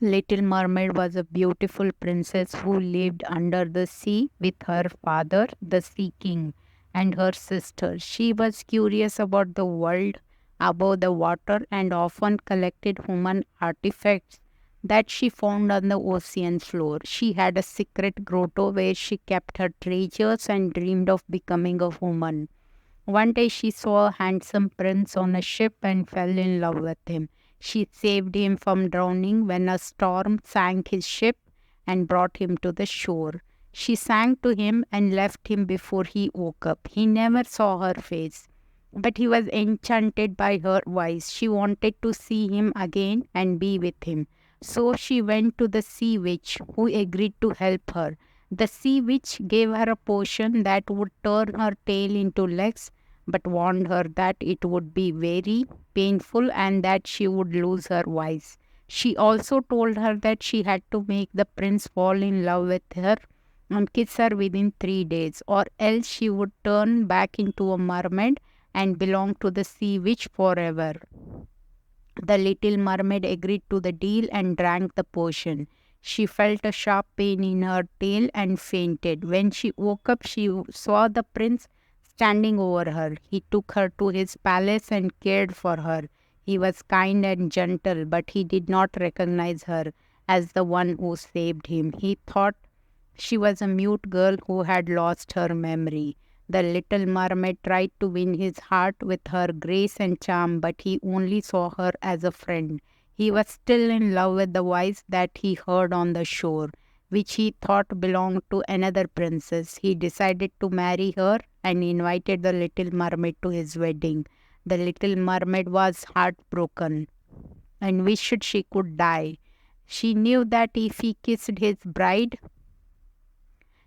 Little Mermaid was a beautiful princess who lived under the sea with her father, the Sea King, and her sister. She was curious about the world above the water and often collected human artifacts that she found on the ocean floor. She had a secret grotto where she kept her treasures and dreamed of becoming a woman. One day she saw a handsome prince on a ship and fell in love with him. She saved him from drowning when a storm sank his ship and brought him to the shore. She sang to him and left him before he woke up. He never saw her face, but he was enchanted by her voice. She wanted to see him again and be with him. So she went to the sea witch, who agreed to help her. The sea witch gave her a potion that would turn her tail into legs, but warned her that it would be very painful and that she would lose her voice. She also told her that she had to make the prince fall in love with her and kiss her within 3 days, or else she would turn back into a mermaid and belong to the sea witch forever. The little mermaid agreed to the deal and drank the potion. She felt a sharp pain in her tail and fainted. When she woke up, she saw the prince standing over her. He took her to his palace and cared for her. He was kind and gentle, but he did not recognize her as the one who saved him. He thought she was a mute girl who had lost her memory. The little mermaid tried to win his heart with her grace and charm, but he only saw her as a friend. He was still in love with the voice that he heard on the shore, which he thought belonged to another princess. He decided to marry her and invited the little mermaid to his wedding. The little mermaid was heartbroken and wished she could die. She knew that if he kissed his bride,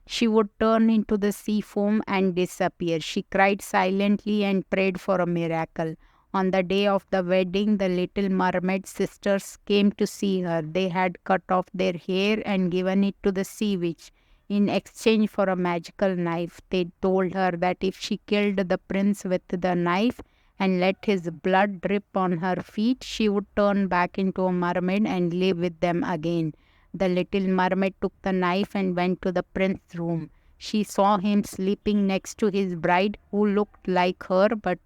she would turn into the sea foam and disappear. She cried silently and prayed for a miracle. On the day of the wedding, the little mermaid sisters came to see her. They had cut off their hair and given it to the sea witch in exchange for a magical knife. They told her that if she killed the prince with the knife and let his blood drip on her feet, she would turn back into a mermaid and live with them again. The little mermaid took the knife and went to the prince's room. She saw him sleeping next to his bride, who looked like her but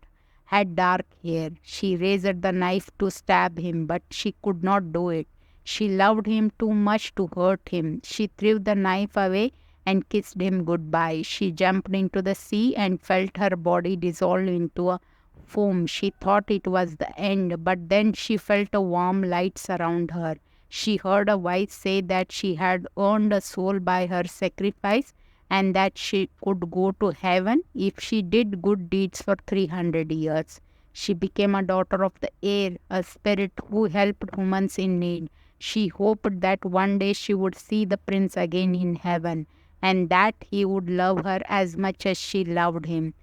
had dark hair. She raised the knife to stab him, but she could not do it. She loved him too much to hurt him. She threw the knife away and kissed him goodbye. She jumped into the sea and felt her body dissolve into a foam. She thought it was the end, but then she felt a warm light surround her. She heard a voice say that she had earned a soul by her sacrifice and that she could go to heaven if she did good deeds for 300 years. She became a daughter of the air, a spirit who helped humans in need. She hoped that one day she would see the prince again in heaven and that he would love her as much as she loved him.